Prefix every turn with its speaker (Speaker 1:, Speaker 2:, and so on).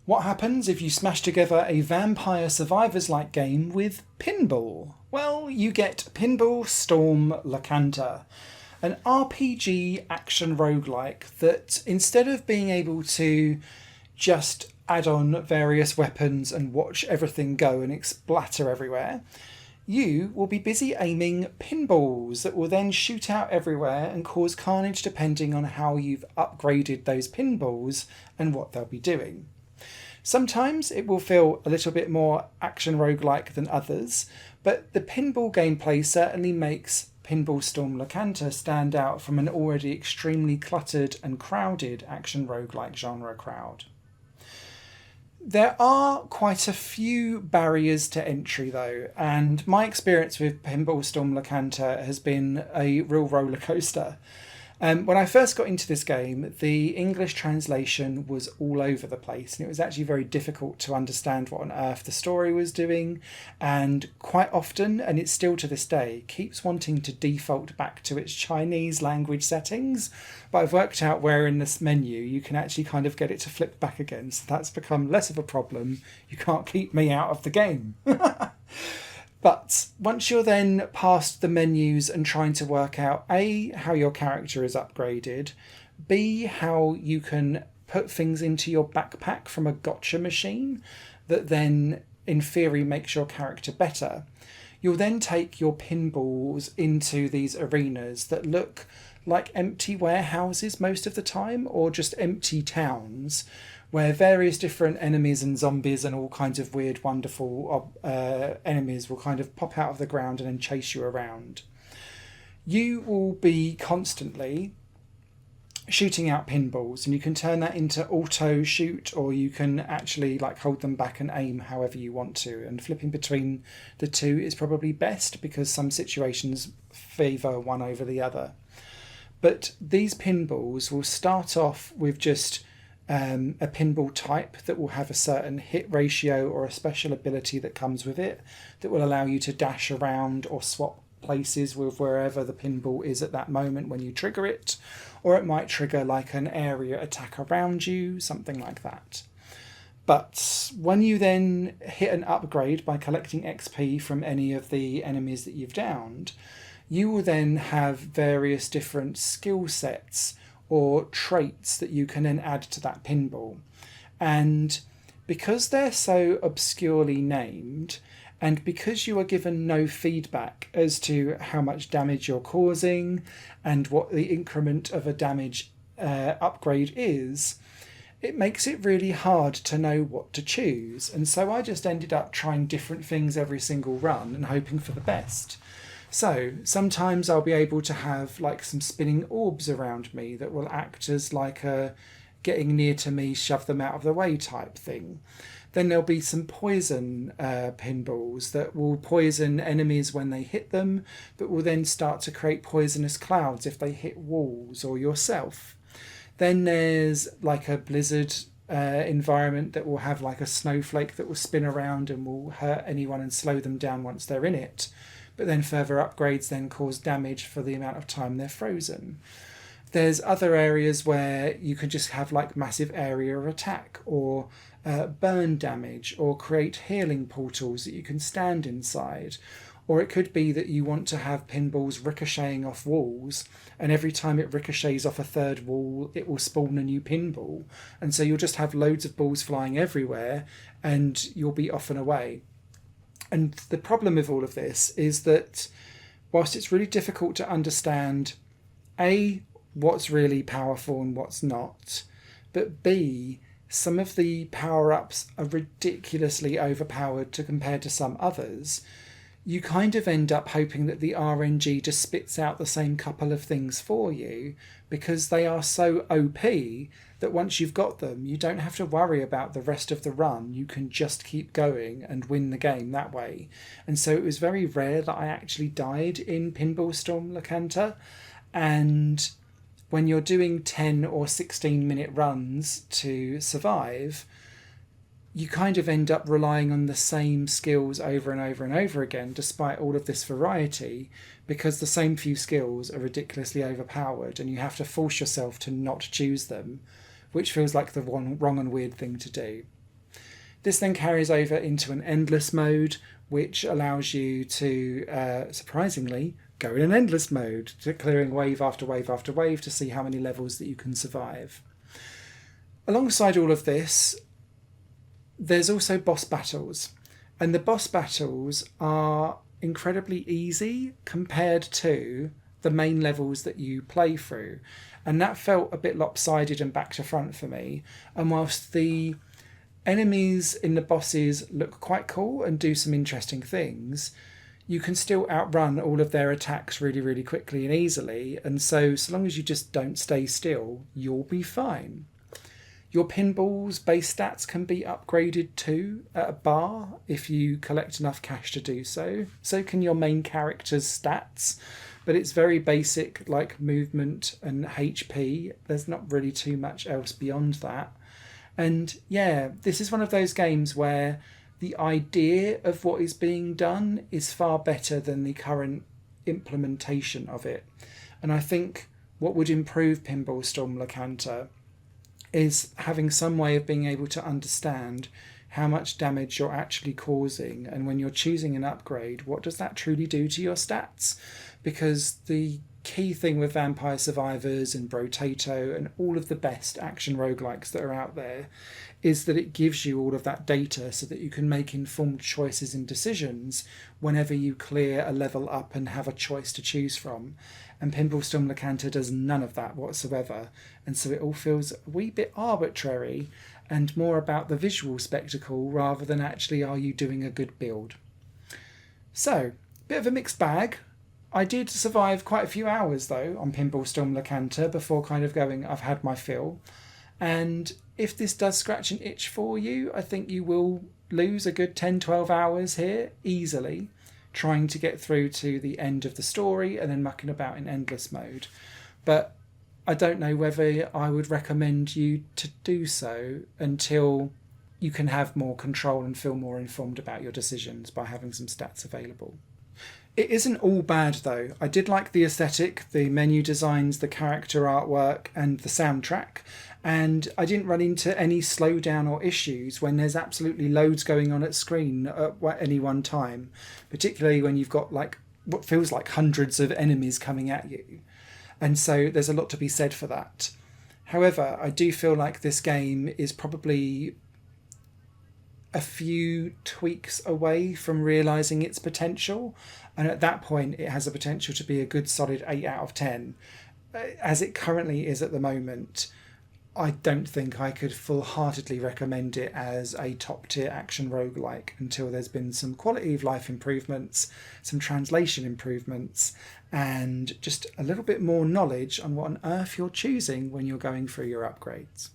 Speaker 1: What happens if you smash together a Vampire Survivors-like game with pinball? Well, you get Pinball Storm Lokanta, an RPG action roguelike that instead of being able to just add on various weapons and watch everything go and splatter everywhere, you will be busy aiming pinballs that will then shoot out everywhere and cause carnage depending on how you've upgraded those pinballs and what they'll be doing. Sometimes it will feel a little bit more action roguelike than others, but the pinball gameplay certainly makes Pinball Storm Lokanta stand out from an already extremely cluttered and crowded action roguelike genre crowd. There are quite a few barriers to entry though, and my experience with Pinball Storm Lokanta has been a real roller coaster. When I first got into this game, the English translation was all over the place, and it was actually very difficult to understand what on earth the story was doing, and quite often, and it's still to this day, keeps wanting to default back to its Chinese language settings, but I've worked out where in this menu you can actually kind of get it to flip back again, so that's become less of a problem. You can't keep me out of the game. But once you're then past the menus and trying to work out A, how your character is upgraded, B, how you can put things into your backpack from a gotcha machine that then in theory makes your character better, you'll then take your pinballs into these arenas that look like empty warehouses most of the time, or just empty towns, where various different enemies and zombies and all kinds of weird, wonderful enemies will kind of pop out of the ground and then chase you around. You will be constantly shooting out pinballs, and you can turn that into auto shoot, or you can actually like hold them back and aim however you want to, and flipping between the two is probably best because some situations favour one over the other. But these pinballs will start off with just a pinball type that will have a certain hit ratio or a special ability that comes with it that will allow you to dash around or swap places with wherever the pinball is at that moment when you trigger it, or it might trigger like an area attack around you, something like that. But when you then hit an upgrade by collecting XP from any of the enemies that you've downed, you will then have various different skill sets or traits that you can then add to that pinball. And because they're so obscurely named, and because you are given no feedback as to how much damage you're causing and what the increment of a damage upgrade is, it makes it really hard to know what to choose. And so I just ended up trying different things every single run and hoping for the best. So sometimes I'll be able to have like some spinning orbs around me that will act as like a getting near to me, shove them out of the way type thing. Then there'll be some poison pinballs that will poison enemies when they hit them, but will then start to create poisonous clouds if they hit walls or yourself. Then there's like a blizzard environment that will have like a snowflake that will spin around and will hurt anyone and slow them down once they're in it. But then further upgrades then cause damage for the amount of time they're frozen. There's other areas where you can just have like massive area of attack, or burn damage, or create healing portals that you can stand inside. Or it could be that you want to have pinballs ricocheting off walls, and every time it ricochets off a third wall, it will spawn a new pinball. And so you'll just have loads of balls flying everywhere, and you'll be off and away. And the problem with all of this is that whilst it's really difficult to understand, A, what's really powerful and what's not, but B, some of the power-ups are ridiculously overpowered compared to some others, you kind of end up hoping that the RNG just spits out the same couple of things for you, because they are so OP that once you've got them, you don't have to worry about the rest of the run. You can just keep going and win the game that way. And so it was very rare that I actually died in Pinball Storm Lokanta. And when you're doing 10 or 16 minute runs to survive, you kind of end up relying on the same skills over and over and over again, despite all of this variety, because the same few skills are ridiculously overpowered and you have to force yourself to not choose them, which feels like the wrong and weird thing to do. This then carries over into an endless mode, which allows you to, surprisingly, go in an endless mode, to clearing wave after wave after wave to see how many levels that you can survive. Alongside all of this, there's also boss battles. And the boss battles are incredibly easy compared to the main levels that you play through. And that felt a bit lopsided and back to front for me. And whilst the enemies in the bosses look quite cool and do some interesting things, you can still outrun all of their attacks really, really quickly and easily. And so long as you just don't stay still, you'll be fine. Your pinball's base stats can be upgraded too at a bar if you collect enough cash to do so. So can your main character's stats, but it's very basic, like movement and HP. There's not really too much else beyond that. And yeah, this is one of those games where the idea of what is being done is far better than the current implementation of it. And I think what would improve Pinball Storm Lokanta is having some way of being able to understand how much damage you're actually causing, and when you're choosing an upgrade, what does that truly do to your stats? Because the key thing with Vampire Survivors and Brotato and all of the best action roguelikes that are out there is that it gives you all of that data so that you can make informed choices and decisions whenever you clear a level up and have a choice to choose from. And Pinball Storm Lokanta does none of that whatsoever, and so it all feels a wee bit arbitrary and more about the visual spectacle rather than actually are you doing a good build. So, bit of a mixed bag. I did survive quite a few hours though on Pinball Storm Lokanta before kind of going, I've had my fill. And if this does scratch an itch for you, I think you will lose a good 10-12 hours here easily, trying to get through to the end of the story and then mucking about in endless mode. But I don't know whether I would recommend you to do so until you can have more control and feel more informed about your decisions by having some stats available. It isn't all bad though. I did like the aesthetic, the menu designs, the character artwork and the soundtrack, and I didn't run into any slowdown or issues when there's absolutely loads going on at screen at any one time, particularly when you've got like what feels like hundreds of enemies coming at you. And so there's a lot to be said for that. However, I do feel like this game is probably a few tweaks away from realising its potential, and at that point it has the potential to be a good solid 8 out of 10. As it currently is at the moment, I don't think I could full-heartedly recommend it as a top-tier action roguelike until there's been some quality of life improvements, some translation improvements, and just a little bit more knowledge on what on earth you're choosing when you're going through your upgrades.